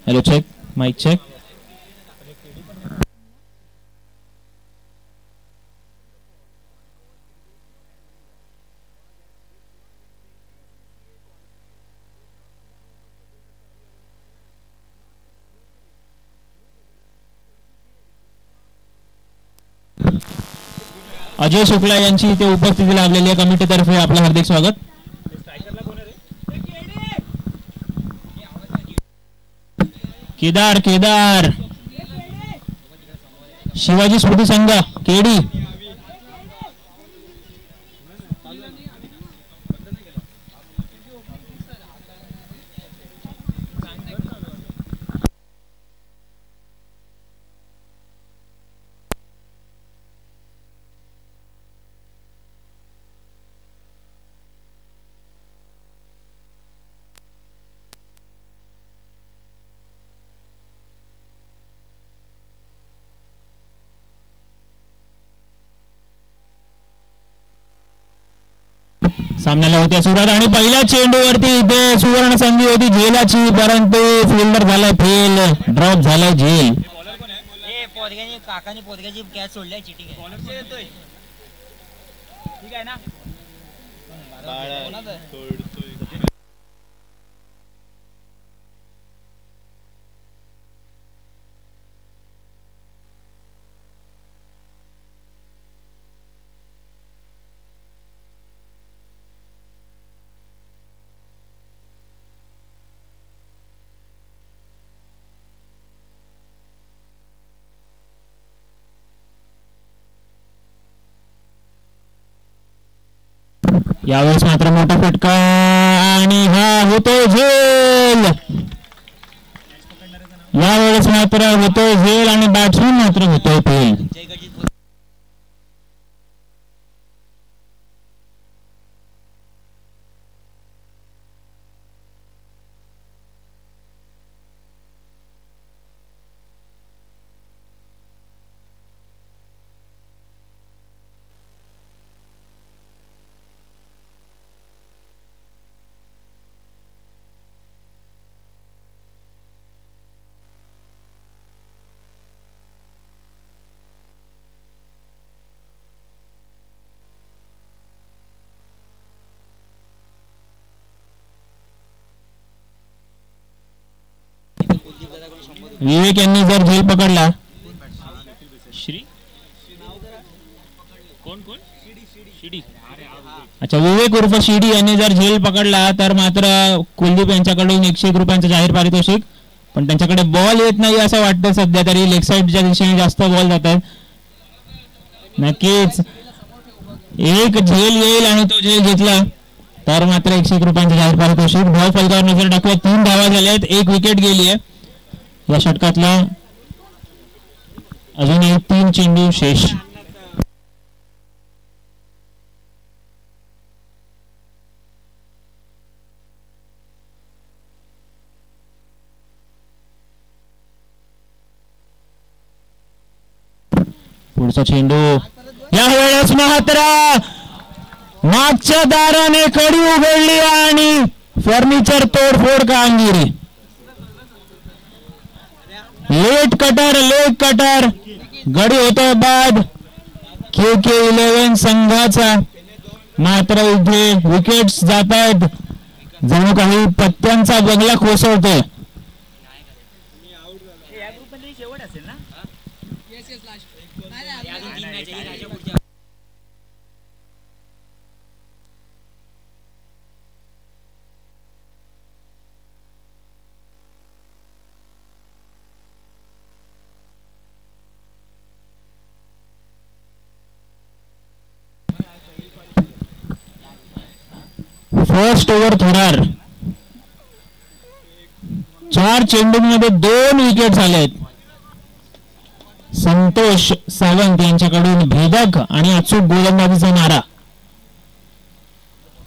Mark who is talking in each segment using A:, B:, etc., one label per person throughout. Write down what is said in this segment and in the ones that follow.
A: Hello check mike check. Ajay Shukla यांची इथे उपस्थिती लाभलेली आहे कमिटीतर्फे आपलं हार्दिक स्वागत. केदार केदार शिवाजी स्मृती संघ केडी. सामन्याला होत्या सुरुवात आणि पहिल्या चेंडूवरती इथे सुवर्ण संधी होती झेलाची, परंतु फिल्डर झालाय फेल, ड्रॉप झालाय झेल.
B: काकाने पोरग्याची कॅच सोडल्या चिटिंग ठीक आहे ना.
A: यावेळेस मात्र मोठा फटका आणि हा होतोय झेल. यावेळेस मात्र होतोय झेल आणि बॅट्समन मात्र होतोय फेल. विवेक यांनी जर झेल पकडला, अच्छा विवेक उर्फ शिडी यांनी जर झेल पकडला तर मात्र कुलदीप यांच्याकडून 101 रुपयांचं जाहीर पारितोषिक. पण त्यांच्याकडे बॉल येत नाही असं वाटतं सध्या तरी. लेग साईडच्या दिशेने जास्त बॉल जात आहेत. नक्कीच एक झेल येईल आणि तो झेल घेतला तर मात्र 101 रुपयांचं जाहीर पारितोषिक. धाव फलकावर नजर टाकूया. 3 धावा झाल्या आहेत, 1 विकेट गेली आहे या षटकातला. अजूनही 3 चेंडू शेष. पुढचा चेंडू यावेळेस मात्र मागच्या दाराने कडी उघडली आणि फर्निचर तोडफोड कामगिरी. लेट कटर गडी होतोय बाद KK11 संघाचा. मात्र इथे विकेट्स जात आहेत, जणू काही पत्त्यांचा बंगला कोसळतोय. फर्स्ट ओव्हर थोरार. 4 चेंडूंमध्ये 2 विकेट झालेत. संतोष सावंत यांच्याकडून भेदक आणि अचूक गोलंदाजीचा नारा.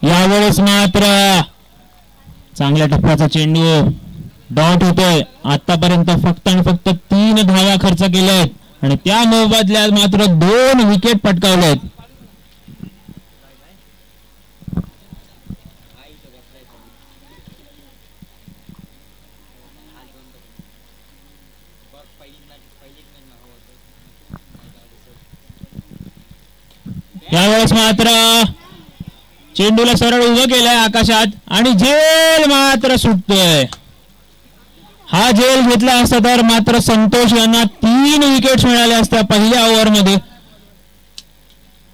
A: यावेळेस मात्र चांगल्या टप्प्याचा चेंडू डॉट होतोय. आतापर्यंत फक्त आणि फक्त 3 धावा खर्च केल्या आहेत आणि त्या मोबदल्यात मात्र 2 विकेट पटकावलेत. यावेळेस मात्र चेंडूला सरळ उभं केलंय आकाशात आणि झेल मात्र सुटतोय. हा झेल घेतला असता तर मात्र संतोष यांना 3 विकेट्स मिळाल्या असत्या पहिल्या ओव्हरमध्ये.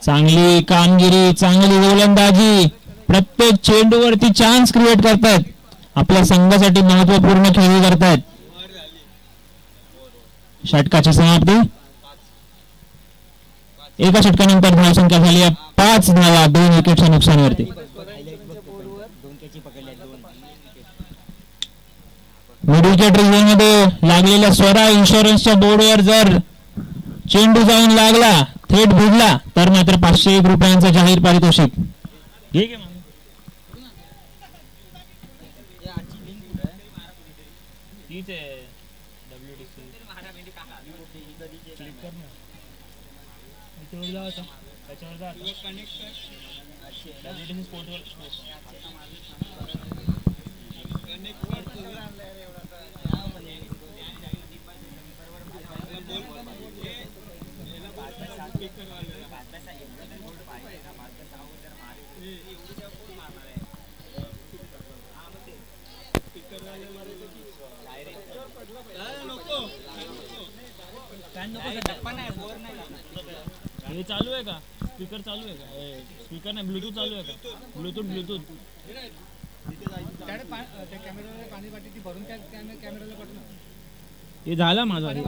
A: चांगली कामगिरी, चांगली गोलंदाजी, प्रत्येक चेंडूवरती चान्स क्रिएट करतायत, आपल्या संघासाठी महत्वपूर्ण खेळी करतायत. षटकाची समाप्ती. एका षटकानंतर धावसंख्या झाली आहे 5 धावा 2 विकेटच्या नुकसानीवरती. मिड विकेट रिझनमध्ये लागलेल्या स्वरा इन्शुरन्सच्या बोर्डवर जर चेंडू जाऊन लागला, थेट भिडला तर मात्र 501 रुपयांचं जाहीर पारितोषिक. हे चालू आहे का? स्पीकर चालू आहे का? स्पीकर नाही, ब्लूटूथ चालू आहे का? ब्लूटूथ हे झालं माझं.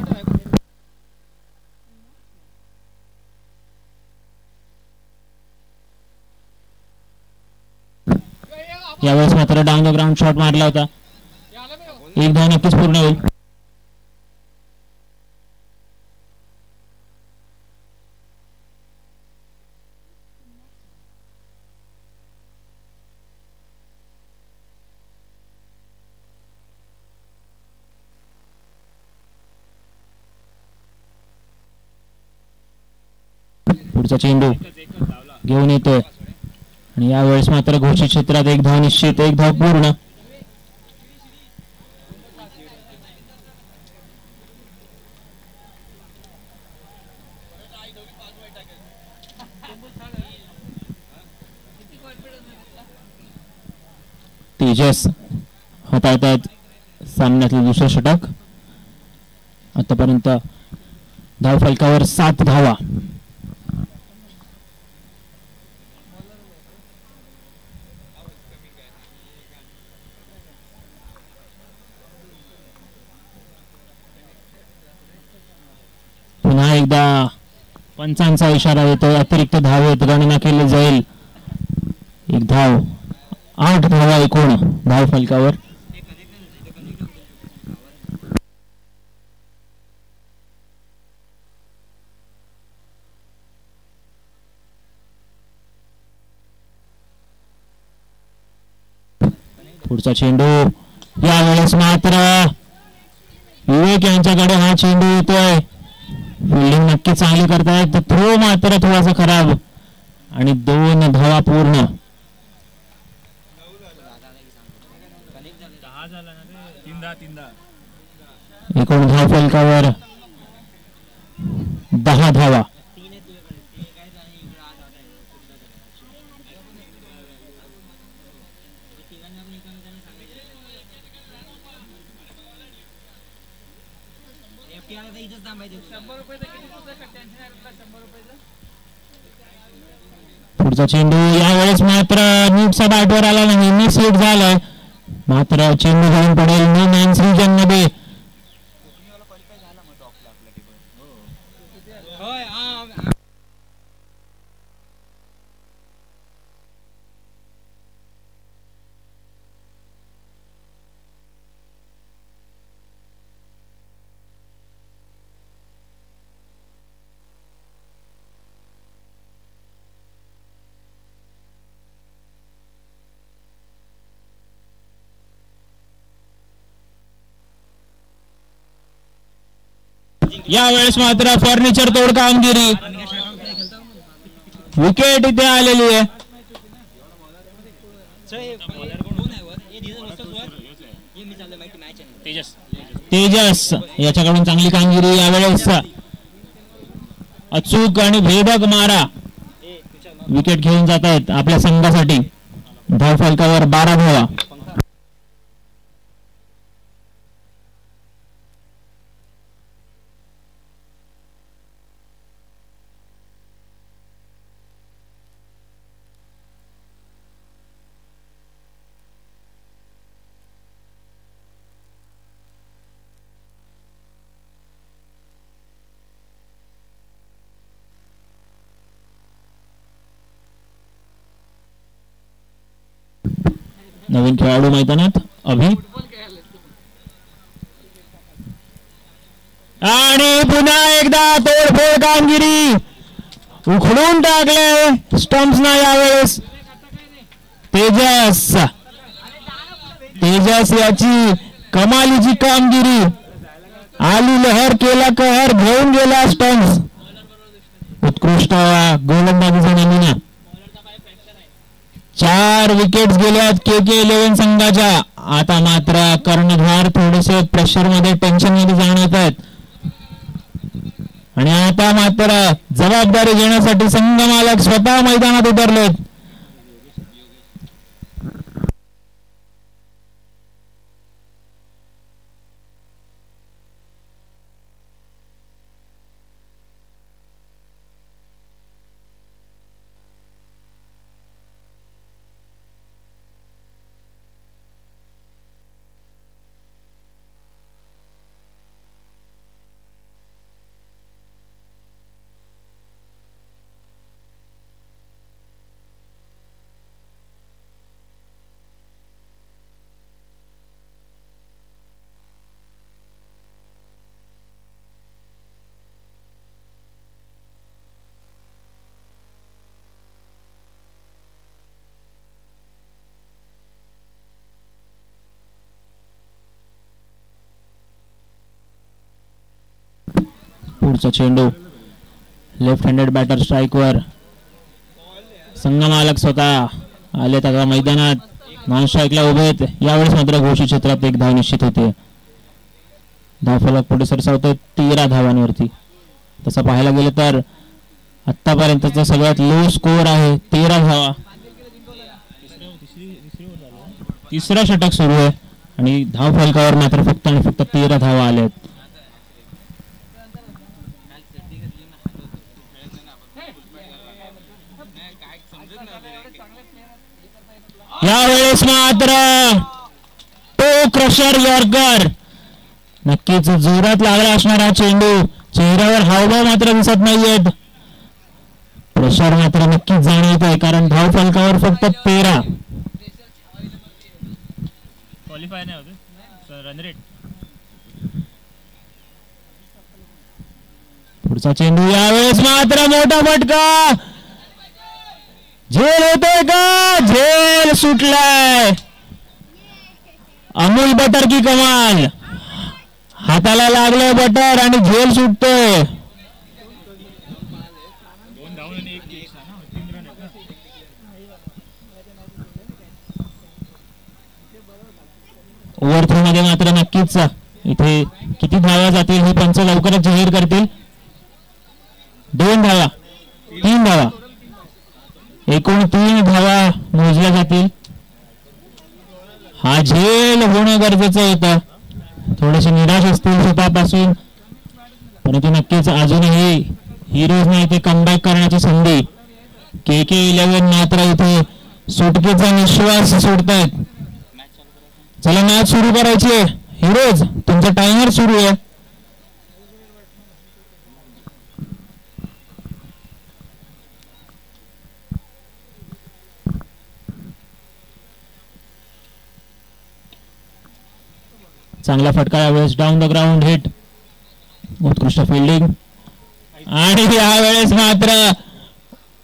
A: यावेळेस मात्र डाऊन द ग्राउंड शॉट मारला होता. एक धाव नक्कीच पूर्ण होईल. पुढचा चेंडू घेऊन येतोय आणि यावेळेस मात्र घोषित क्षेत्रात एक धाव निश्चित, एक धाव पूर्ण. तेजस हाताळतात सामन्यातलं दुसरं षटक. आतापर्यंत धाव फलकावर 7 धावा. पुन्हा एकदा पंचांचा इशारा येतो, अतिरिक्त धावेत गणना केली जाईल. एक धाव, 8 धावा एकूण धाव फलकावर. पुढचा चेंडू यावेळेस मात्र विवेक यांच्याकडे हा चेंडू येतोय. फिल्डिंग नक्की चांगली करतायत, थ्रो मात्र थोडासा खराब आणि 2 धावा पूर्ण. एकूण धाव फलकावर 10 धावा. पुढचा चेंडू यावेळेस मात्र नीटचा बॅटवर आला नाही, मिस हिट झालाय. मात्र चेंडू जाऊन पडेल नो मॅन्स रिजन मध्ये. यावेळेस मात्र फर्निचर तोड कामगिरी. विकेट इथे आलेली आहे.
B: तेजस
A: तेजस याच्याकडून चांगली कामगिरी यावेळेस. अचूक आणि भेदक मारा. विकेट घेऊन जात आहेत आपल्या संघासाठी. धाव फलकावर 12 धावा. नवीन खेळाडू मैदानात अभि. आणि पुन्हा एकदा तोडफोड कामगिरी. उखडून टाकले स्टंप्सना यावेळेस. तेजस याची कमालीची कामगिरी. आली लहर केला कहर घेऊन गेला स्टंप्स. उत्कृष्ट गोलंदाजीचा नमुना. 4 विकेट्स गेल्यात KK11 संघाच्या. आता मात्र कर्णधार थोडेसे प्रेशर मध्ये टेन्शन मध्ये जाणवत आहेत आणि आता मात्र जबाबदारी घेण्यासाठी संघ मालक स्वतः मैदानात उतरलेत. पुढचा चेंडू लेफ्ट हँडेड बॅटर स्ट्राईकवर. संघ मालक स्वतः आले आता मैदानात. नॉन स्ट्राईकला उभे आहेत. यावेळेस मात्र घोषित क्षेत्रात 1 धाव निश्चित होते. धावफलक पुढे सरसावतोय 13 धावांवरती. तसं पाहायला गेलं तर आतापर्यंतचा सगळ्यात लो स्कोअर आहे 13 धावा. तिसरा षटक सुरू आहे आणि धाव फलकावर मात्र फक्त आणि फक्त 13 धावा आल्या आहेत. यावेळेस मात्र टो क्रशर यॉर्कर. नक्कीच जोरात लागला असणारा चेंडू. चेहऱ्यावर हावभाव मात्र दिसत नाहीयेत. प्रेशर मात्र नक्कीच जाणवत आहे कारण धाव फलकावर फक्त 13. क्वालिफाय नाही होते रन रेट. पुढचा चेंडू यावेळेस मात्र मोठा फटका. झेल होतोय का? झेल सुटलाय. अमूल बटर की कमाल. हाताला लागलंय बटर आणि झेल सुटतोय. ओव्हर 3 मध्ये मात्र नक्कीच इथे किती धावा जातील हे पंच लवकरच जाहीर करतील. 2 धावा 3 धावा एकूण 3 धावा मोजल्या जातील. हा झेल होणं गरजेचं होतं. थोडेसे निराश असतील स्वतःपासून परंतु नक्कीच अजूनही हिरोजने इथे कमबॅक करण्याची संधी. KK11 मात्र इथे सुटकेचा निश्वास सोडतायत. चला मॅच सुरू करायची आहे. हिरोज तुमचा टाइमर सुरू आहे. चांगला फटका यावेळेस डाऊन द ग्राउंड हिट. उत्कृष्ट फिल्डिंग आणि यावेळेस मात्र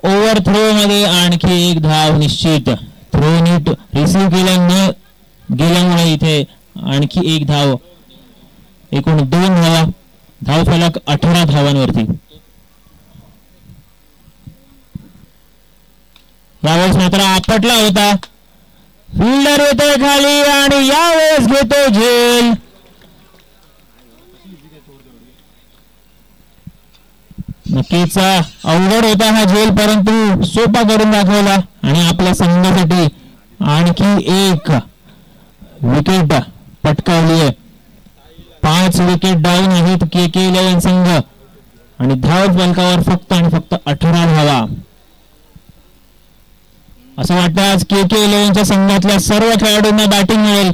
A: ओव्हर थ्रो मध्ये आणखी 1 धाव निश्चित. थ्रो नीट रिसीव्ह गेल्यामुळे इथे आणखी 1 धाव. एकूण 2 धावा. धाव फलक 18 धावांवरती. यावेळेस मात्र आपटला होता. फिल्डर येतोय खाली आणि यावेळेस घेतो झेल. नक्कीच अवघड होता हा झेल, परंतु सोपा करून दाखवला आणि आपल्या संघासाठी आणखी एक विकेट पटकावली आहे. 5 विकेट डाऊन आहेत KK11 संघ आणि धाव फलकावर फक्त आणि फक्त 18 धावा. असं वाटतं आज KK11च्या संघातल्या सर्व खेळाडूंना बॅटिंग मिळेल.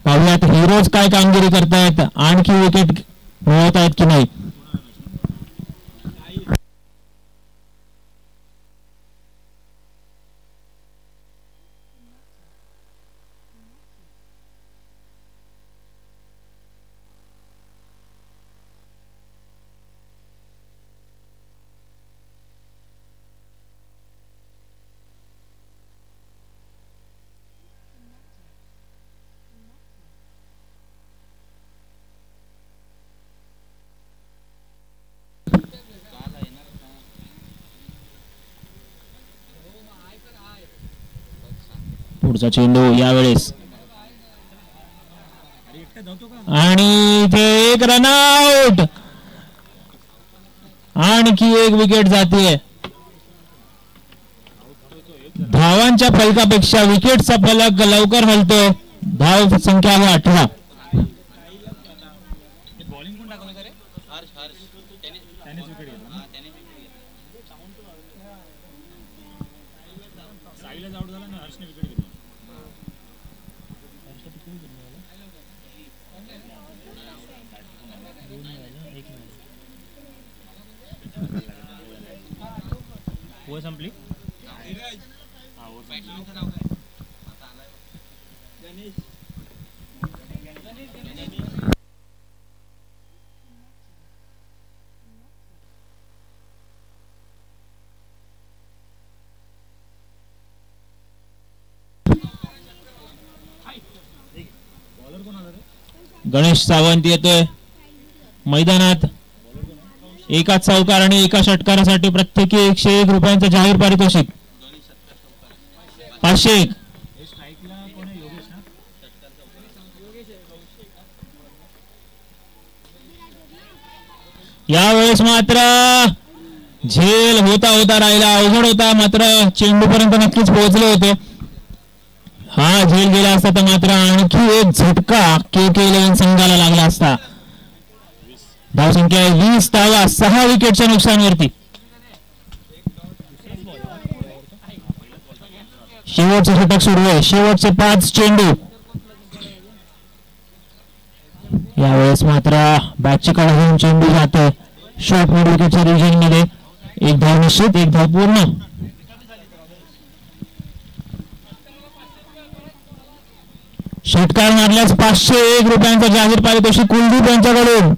A: पाहुयात हिरोज काय कामगिरी करतायत, आणखी विकेट मिळवत आहेत की नाही. पुढचा चेंडू यावेळेस आणि इथे एक रनआउट. आणखी एक विकेट जाते. धावांच्या फलकापेक्षा विकेटचा फलक लवकर हलतो. धाव संख्या आहे 18.
C: संपली.
A: गणेश सावंत येतोय मैदानात. एका चौकार आणि एका षटकारासाठी प्रत्येकी 101 रुपयांचं जाहीर पारितोषिक. 501. यावेळेस मात्र झेल होता राहिला. अवघड होता, मात्र चेंडू पर्यंत नक्कीच पोहोचले होते. हा झेल गेला असता तर मात्र आणखी एक झटका KK11 संघाला लागला असता. धावसंख्या 20 धावा 6 विकेटच्या नुकसानवरती. शेवटचे षटक सुरू आहे. शेवटचे 5 चेंडू. यावेळेस मात्र बॅटची कडे घेऊन चेंडू जातो शॉर्ट मिड विकेटच्या रिजन मध्ये. एक धाव निश्चित, एक धाव पूर्ण. षटकार मारल्यास 501 रुपयांचा जाहीर पारितोषिक कुलदीप यांच्याकडून.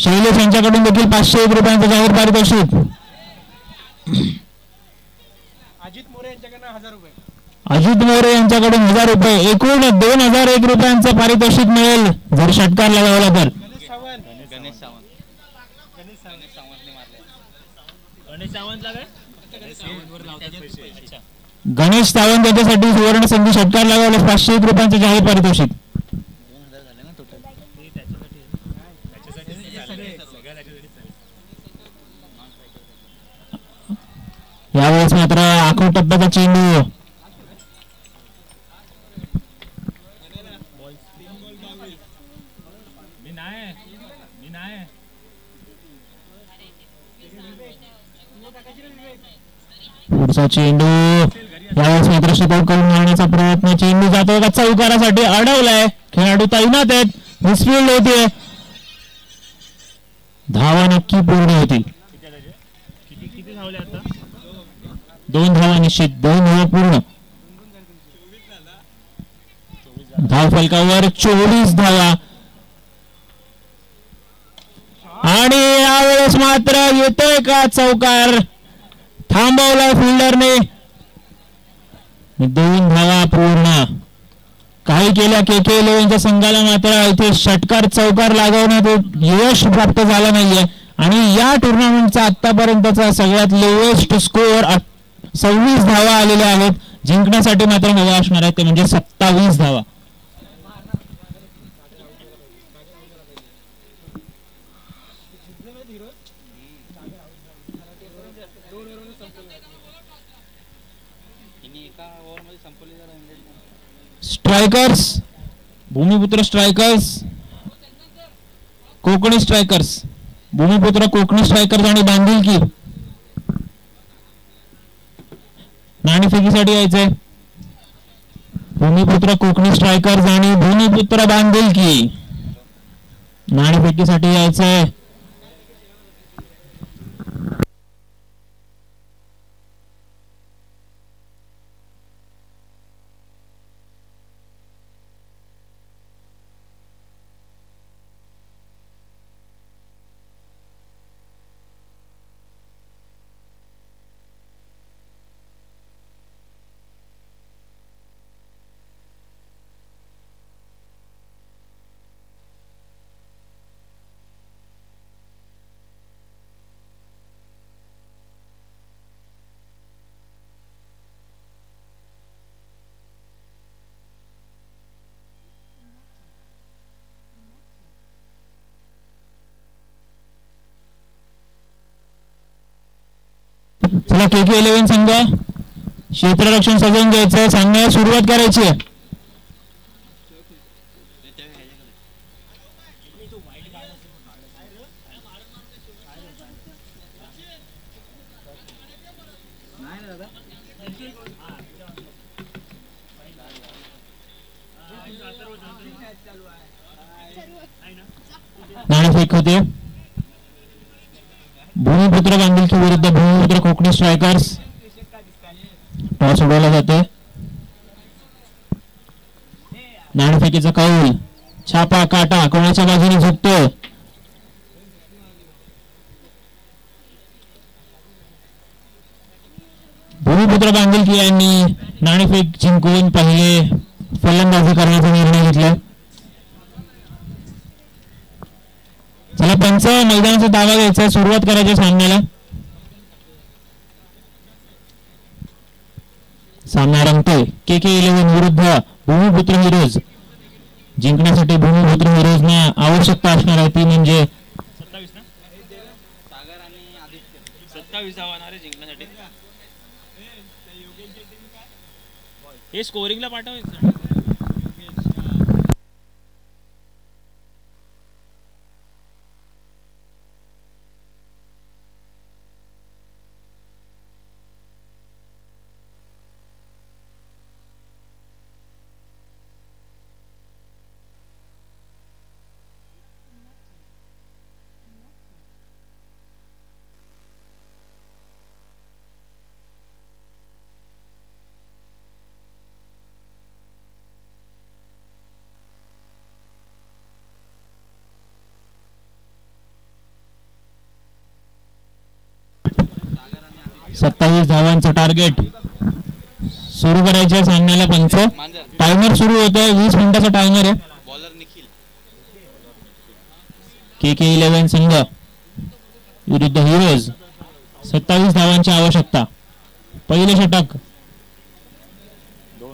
A: शैलेश यांच्याकडून देखील 501 रुपयांचं जाहीर पारितोषिक. अजित मोरे यांच्याकडून 1000 रुपये. एकूण 2001 रुपयांचं पारितोषिक मिळेल जर षटकार लगावला तर. गणेश सावंत यांच्यासाठी सुवर्ण संधी. षटकार लगावल्यास 501 रुपयांचं जाहीर पारितोषिक. यावेळेस मात्र आखूड टप्प्याचा चेंडू. पुढचा चेंडू यावेळेस मात्र शिकवून करून मारण्याचा प्रयत्न. चेंडू जातो का चौकारासाठी, अडवलाय. खेळाडू तैनात आहेत. मिसफील्ड होते. धावा नक्की पूर्ण होतील. 2 धावा निश्चित, 2 धावा पूर्ण. धाव फलकावर 24 धावा. आणि यावेळेस मात्र येतोय का चौकार. थांबवलाय फिल्डरने. 2 धावा पूर्ण. काही केल्या KK11च्या संघाला मात्र इथे षटकार चौकार लागवण्यात यश प्राप्त झालं नाहीये. आणि या टुर्नामेंटचा आतापर्यंतचा सगळ्यात लोएस्ट स्कोअर 26 धावा आलेल्या आहेत. जिंकण्यासाठी मात्र हवा असणार आहे ते म्हणजे 27 धावा. Strikers, Bhoomiputra strikers, Konkani strikers, Bhoomiputra Konkani strikers आणि बांधिलकी नाणेफेकीसाठी यायचंय. भूमिपुत्र कोकणी स्ट्रायकर्स आणि भूमिपुत्र बांधिलकी नाणेफेकीसाठी यायचंय. चला KK11 संघ क्षेत्ररक्षण सजवून घ्यायचंय. सामन्याला सुरुवात करायची आहे. नाणेफेक होते. भूमिपुत्र बांधिलकी विरुद्ध भूमिपुत्र कोकणी स्ट्रायकर्स. टॉस उडवला जाते. नाणेफेकीचा कौल. छापा काटा कोणाच्या बाजूने झुकतोय. भूमिपुत्र बांधिलकी यांनी नाणेफेक जिंकून पहिले फलंदाजी करण्याचा निर्णय घेतला. चला पंच मैदानाचा दावा घ्यायचा. सुरुवात करायची सामन्याला. सामना रंगतोय. KK11 विरुद्ध भूमिपुत्र हिरोज. जिंकण्यासाठी भूमिपुत्र हिरोजना आवश्यकता असणार आहे ती म्हणजे
B: 27 ना सागर आणि आदित्य 27 धावणारे जिंकण्यासाठी. हे स्कोरिंगला पाठवायचं.
A: सत्तावीस धावांचं टार्गेट. सुरू करायचे सामन्याला पंच. टायमर सुरू होतोय. 20 मिनिटाचा टायमर आहे.
B: बॉलर निखिल.
A: KK11 संघ विरुद्ध हिरोज. 27 धावांची आवश्यकता. पहिले षटक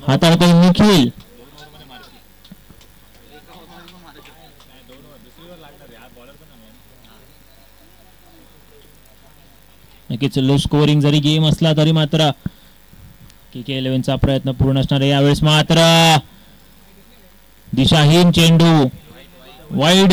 A: हाताळतोय निखिल. नक्कीच लो स्कोरिंग जरी गेम असला तरी मात्र KK11 चा प्रयत्न पूर्ण असणार आहे. यावेळेस मात्र दिशाहीन चेंडू वाईड.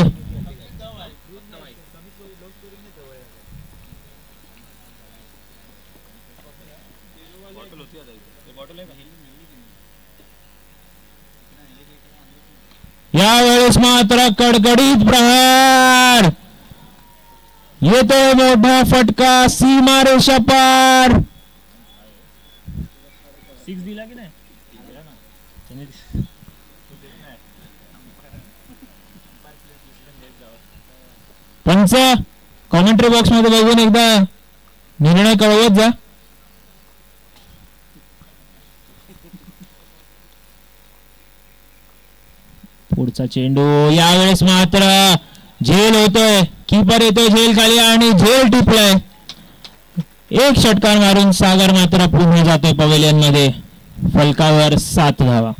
A: यावेळेस मात्र कडकडीत प्रहार. येतोय मोठा फटका. सीमारेषा पार.
B: 6 दिला की नाही.
A: पंच कॉमेंट्री बॉक्स मध्ये बघून एकदा निर्णय कळवत जा. पुढचा चेंडू. यावेळेस मात्र झेल होतोय. कीपर येतोय झेल खाली आणि झेल टिपलाय. एक षटकार मारून सागर मात्र पुढे जातोय पवेलियन मध्ये. फलकावर 7 धावा.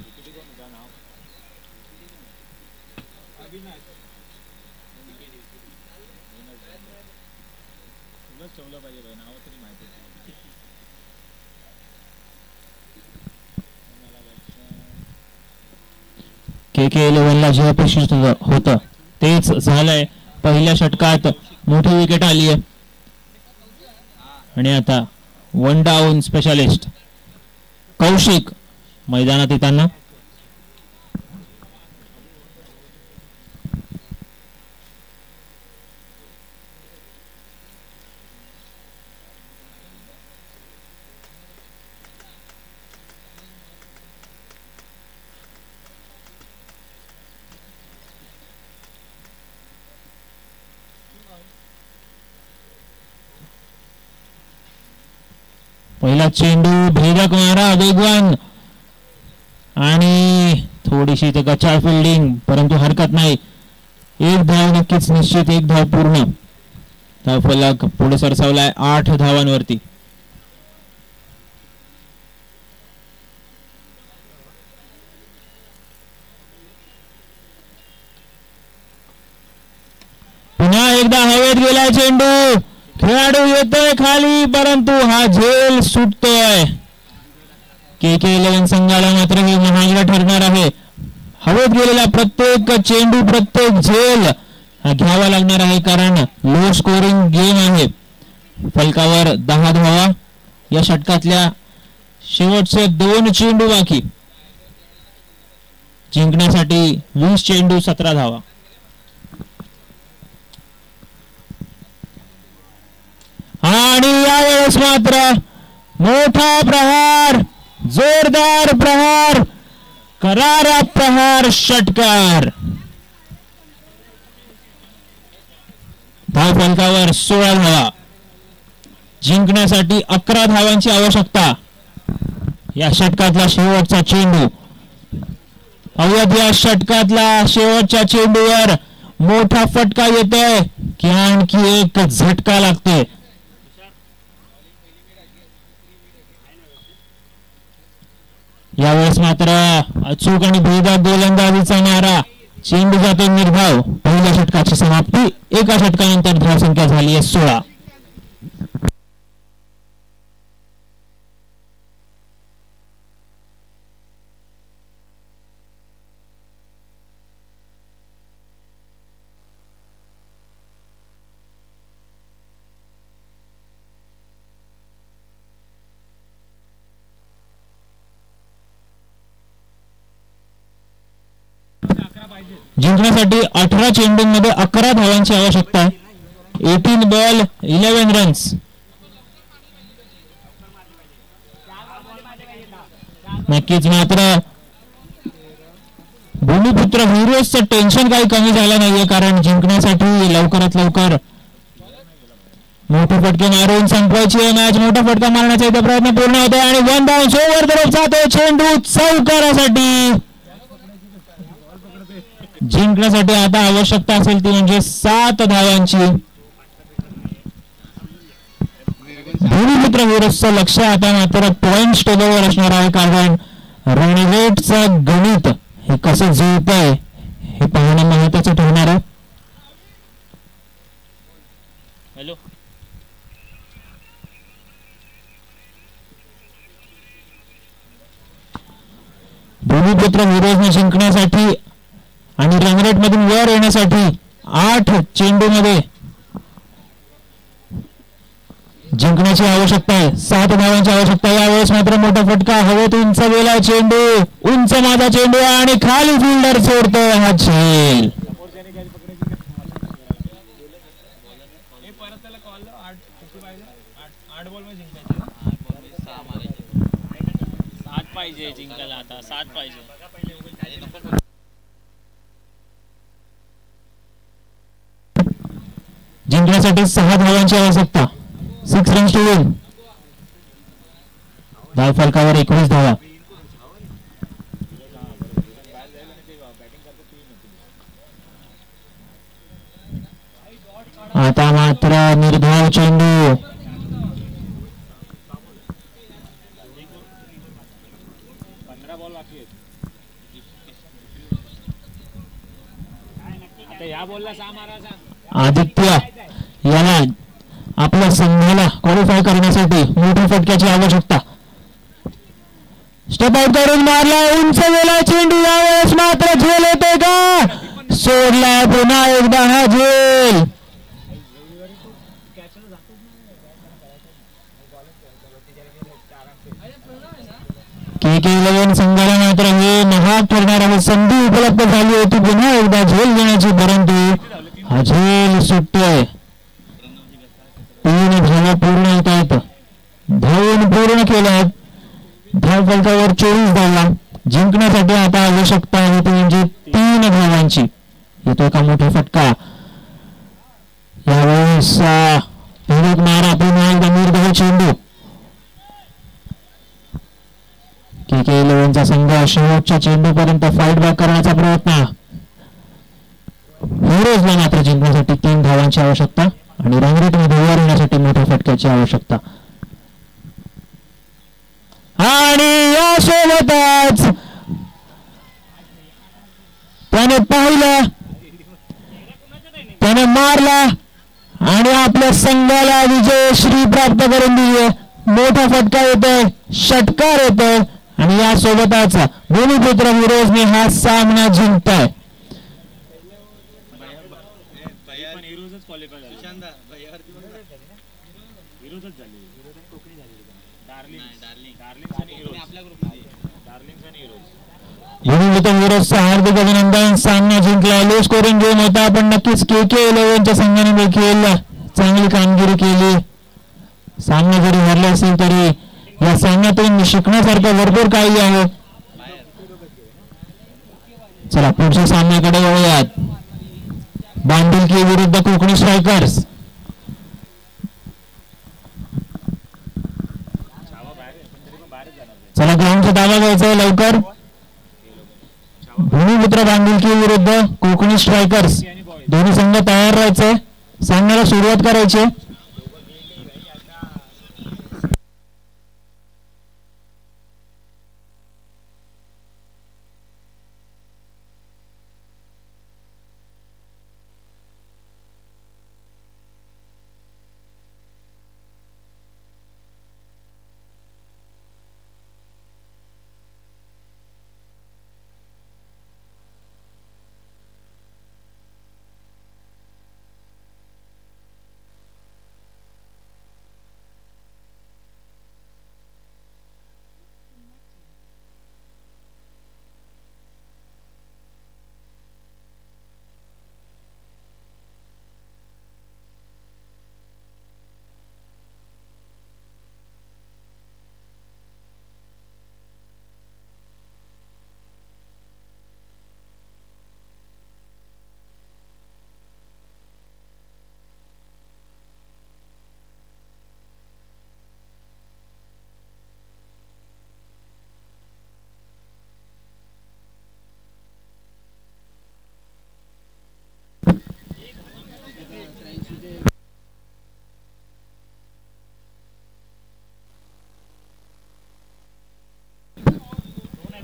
A: KK11 जे अपेक्षित होतं तेच झालंय. पहिल्या षटकात मोठी विकेट आली आहे आणि आता 1 डाऊन स्पेशालिस्ट कौशिक मैदानात येताना. पहिला चेंडू भेदक मारा वेगवान आणि थोडीशी ते गचाळ फिल्डिंग, परंतु हरकत नाही. 1 धाव नक्कीच निश्चित, 1 धाव पूर्ण. धावफलक पुढे सरसावलाय 8 धावांवरती. पुन्हा एकदा हवेत गेलाय चेंडू, खेळाडू येतोय खाली परंतु हा झेल सुटतोय. KK11 संघाला मात्र हे महागडं ठरणार आहे. हवेत गेलेला प्रत्येक चेंडू, प्रत्येक झेल घ्यावा लागणार आहे कारण लो स्कोरिंग गेम आहे. फलकावर 10 धावा. या षटकातल्या शेवटचे 2 चेंडू बाकी. जिंकण्यासाठी 20 चेंडू 17 धावा. आणि यावेळेस मात्र मोठा प्रहार, जोरदार प्रहार, करारा प्रहार, षटकार. धावफलकावर 16 धावा. जिंकण्यासाठी 11 धावांची आवश्यकता. या षटकातला शेवटचा चेंडू. अवघ्या या षटकातला शेवटच्या चेंडूवर मोठा फटका येतोय की आणखी एक झटका लागतोय. यावेळेस मात्र अचूक आणि भेदक गोलंदाजीचा मारा. चेंडू जातो निर्धाव. पहिल्या षटकाची समाप्ती. एका षटकानंतर धावसंख्या झाली आहे 16. जिंकण्यासाठी 18 चेंडूंमध्ये 11 धावांची आवश्यकता आहे. 18 बॉल 11 रन्स. नक्कीच मात्र भूमिपुत्र हिरोजचं टेन्शन काही कमी झालं नाहीये कारण जिंकण्यासाठी लवकरात लवकर मोठे फटके मारून संपवायची मॅच. मोठा फटका मारण्याचा इथे प्रयत्न पूर्ण होतोय आणि 1 डाऊन ओव्हर तरफ जातोय चेंडू चौकारासाठी. जिंकण्यासाठी आता आवश्यकता असेल ती म्हणजे 7 धावांची. भूमिपुत्र हिरोजचं लक्ष आता मात्र पॉइंट टेबलवर असणार आहे कारण रणवेटचं गणित हे कसं जुळतंय हे पाहणं महत्वाचं ठरणार आहे.
B: हॅलो,
A: भूमिपुत्र हिरोजने जिंकण्यासाठी आणि रनरेट मधून वर येण्यासाठी 8 चेंडू मध्ये जिंकण्याची आवश्यकता आहे. 7 धावांची आवश्यकता. यावेळेस मात्र मोठा फटका. हवेत उंच गेला चेंडू, उंच माझा चेंडू आणि खाली फिल्डर सोडतोय हा झेल.
B: पाहिजे जिंकायला आता 7 पाहिजे.
A: जिंकण्यासाठी 6 धावांची आवश्यकता. 6 रन्स टू विन. धावफलकावर 21 धावा. आता मात्र निर्धाव चेंडू. आदित्य याला आपल्या संघाला क्वालिफाय करण्यासाठी मोठ्या फटक्याची आवश्यकता. स्टेप आउट करून मारला, उंच गेला चेंडू. यावेळेस मात्र झेल पुन्हा एकदा हा झेल. KK11 संघाला मात्र हे महाग ठरणारी संधी उपलब्ध झाली होती पुन्हा एकदा झेल घेण्याची, परंतु हा झेल सुटतोय. 3 धावा पूर्ण होत आहेत. धावून पूर्ण केल्यात. धाव फलकावर 24 धावा. जिंकण्यासाठी आता आवश्यकता आहे ती म्हणजे 3 धावांची. येतोय का मोठा फटका. यावेळेस मारा पुन्हा एकदा निर्धाव चेंडू. KK11चा संघ शेवटच्या चेंडूपर्यंत फाईट बॅक करण्याचा प्रयत्न. हिरोजला मात्र जिंकण्यासाठी 3 धावांची आवश्यकता आणि रंगरेटमध्ये वर येण्यासाठी मोठ्या फटक्याची आवश्यकता. आणि यासोबतच त्याने पाहिलं, त्याने मारला आणि आपल्या संघाला विजयश्री प्राप्त करून दिली. मोठा फटका येतोय, षटकार येतोय आणि यासोबतच भूमिपुत्र हिरोजने हा सामना जिंकताय. भूमिपुत्र हिरोजचा हार्दिक अभिनंदन. सामना जिंकला. लो स्कोरिंग गेम होता पण नक्कीच KK11च्या संघाने देखील चांगली कामगिरी केली. सामना जरी हरला असेल तरी या सामन्यातून शिकण्यासारखं भरपूर काही आहे. चला पुढच्या सामन्याकडे वळूयात. बांधिलकी विरुद्ध कोकणी स्ट्रायकर्स. चला ग्राउंडचा ताबा घ्यायचा लवकर. भूमिपुत्र बांधिलकी विरुद्ध कोकणी स्ट्रायकर्स. दोन्ही संघ तयार राहायचे. सामन्याला सुरुवात करायची.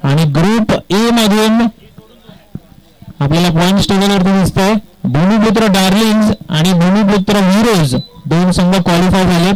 A: आणि ग्रुप ए मधून आपल्याला पॉइंट्स टेबलवरती दिसतंय भूमिपुत्र डार्लिंग्स आणि भूमिपुत्र हिरोज 2 संघ क्वालिफाय झाले.